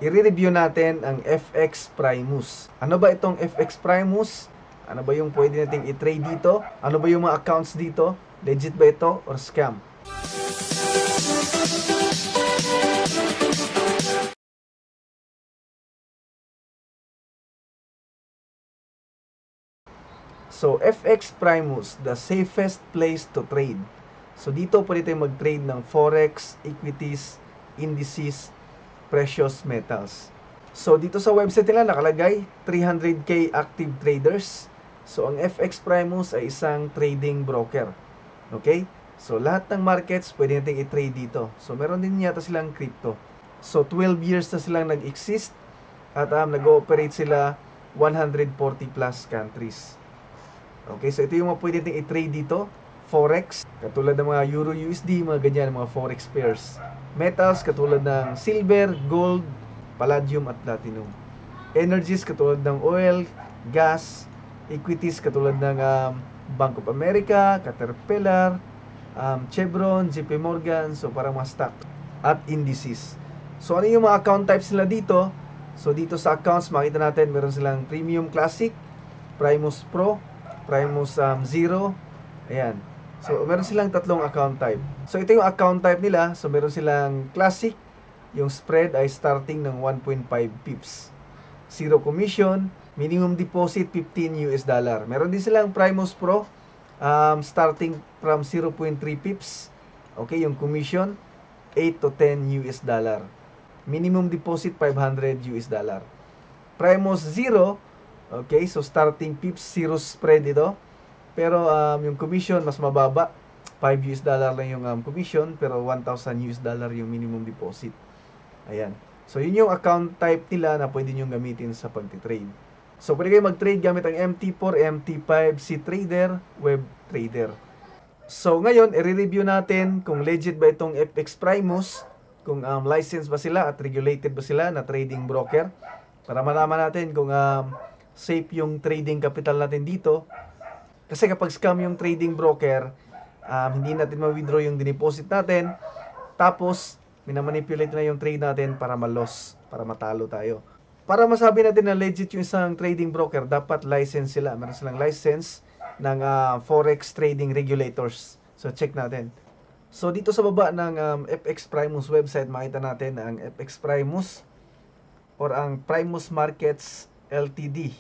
i-review natin ang FX Primus. Ano ba itong FX Primus? Ano ba yung pwede nating i-trade dito? Ano ba yung mga accounts dito? Legit ba ito or scam? So, FX Primus, the safest place to trade. So, dito pwede tayo mag-trade ng Forex, equities, indices, precious metals. So, dito sa website nila nakalagay 300k active traders. So, ang FX Primus ay isang trading broker. Okay? So, lahat ng markets pwede natin i-trade dito. So, meron din yata silang crypto. So, 12 years na silang nag-exist at nag-ooperate sila 140 plus countries. Okay, so ito yung mga pwede natin i-trade dito. Forex, katulad ng mga Euro USD, mga ganyan, mga Forex pairs. Metals, katulad ng silver, gold, palladium at platinum. Energies, katulad ng oil, gas. Equities, katulad ng Bank of America, Caterpillar, Chevron, JP Morgan, so parang mga stock. At indices. So ano yung mga account types nila dito? So dito sa accounts, makita natin meron silang Premium Classic, Primus Pro, Primus Zero. Ayan. So, meron silang tatlong account type. So, ito yung account type nila. So, meron silang Classic. Yung spread ay starting ng 1.5 pips. Zero commission. Minimum deposit, 15 US dollar. Meron din silang Primus Pro. Starting from 0.3 pips. Okay, yung commission, 8 to 10 US dollar. Minimum deposit, 500 US dollar. Primus Zero, okay, so starting pips, zero spread ito. Pero yung commission mas mababa. 5 US dollar lang yung commission, pero 1,000 US dollar yung minimum deposit. Ayan. So yun yung account type nila na pwede nyo gamitin sa pagtitrade. So pwede kayo mag-trade gamit ang MT4, MT5, C-Trader, Web Trader. So ngayon, i-review natin kung legit ba itong FX Primus, kung license ba sila at regulated ba sila na trading broker, para malaman natin kung safe yung trading capital natin dito. Kasi kapag scam yung trading broker, hindi natin ma-withdraw yung dineposit natin, tapos minamanipulate na yung trade natin para ma-loss, para matalo tayo. Para masabi natin na legit yung isang trading broker, dapat license sila. Meron silang license ng Forex Trading Regulators. So, check natin. So, dito sa baba ng FX Primus website, makita natin na ang FX Primus or ang Primus Markets Ltd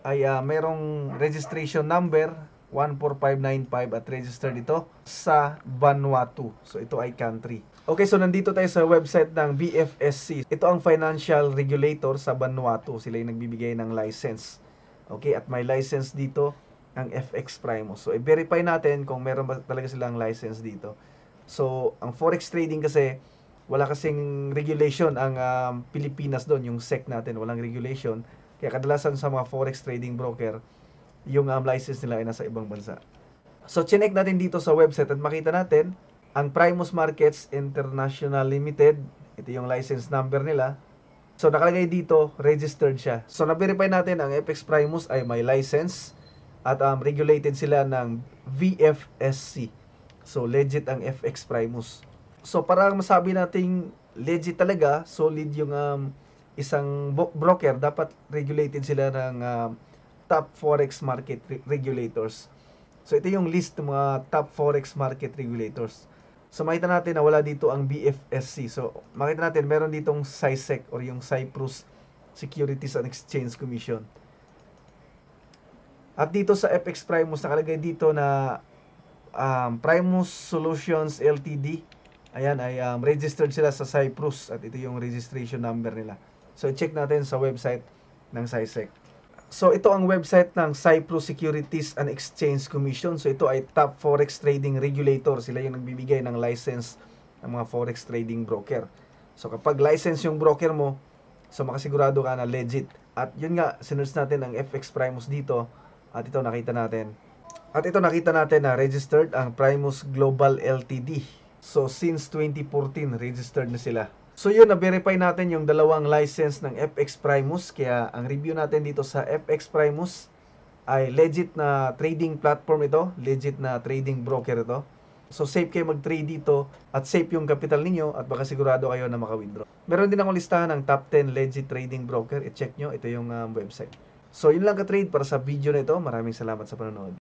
ay merong registration number 14595 at registered ito sa Vanuatu. So, ito ay country. Okay, so nandito tayo sa website ng BFSC. Ito ang financial regulator sa Vanuatu. Sila yung nagbibigay ng license. Okay, at may license dito ang FX Primus. So, i-verify natin kung meron ba talaga silang license dito. So, ang forex trading kasi, wala kasing regulation ang Pilipinas doon, yung SEC natin, walang regulation. Kaya kadalasan sa mga forex trading broker, yung license nila ay nasa ibang bansa. So, chinek natin dito sa website at makita natin ang Primus Markets International Limited. Ito yung license number nila. So, nakalagay dito, registered siya. So, na-verify natin ang FX Primus ay may license at regulated sila ng VFSC. So, legit ang FX Primus. So, para masabi nating legit talaga, solid yung isang broker, dapat regulated sila ng top forex market regulators. So, ito yung list ng mga top forex market regulators. So, makita natin na wala dito ang BFSC. So, makita natin meron ditong CySEC or yung Cyprus Securities and Exchange Commission. At dito sa FX Primus, nakalagay dito na Primus Solutions Ltd. Ayan, ay registered sila sa Cyprus at ito yung registration number nila. So, check natin sa website ng CySEC. So, ito ang website ng Cyprus Securities and Exchange Commission. So, ito ay top forex trading regulator. Sila yung nagbibigay ng license ng mga forex trading broker. So, kapag license yung broker mo, so makasigurado ka na legit. At yun nga, sinerge natin ang FX Primus dito. At ito nakita natin. At ito nakita natin na registered ang Primus Global Ltd. So, since 2014, registered na sila. So yun, na-verify natin yung dalawang license ng FX Primus. Kaya ang review natin dito sa FX Primus ay legit na trading platform ito. Legit na trading broker ito. So safe kayo mag-trade dito at safe yung capital ninyo at baka sigurado kayo na maka-withdraw. Meron din akong listahan ng top 10 legit trading broker. I-check nyo, ito yung website. So yun lang ka-trade para sa video na ito. Maraming salamat sa panonood.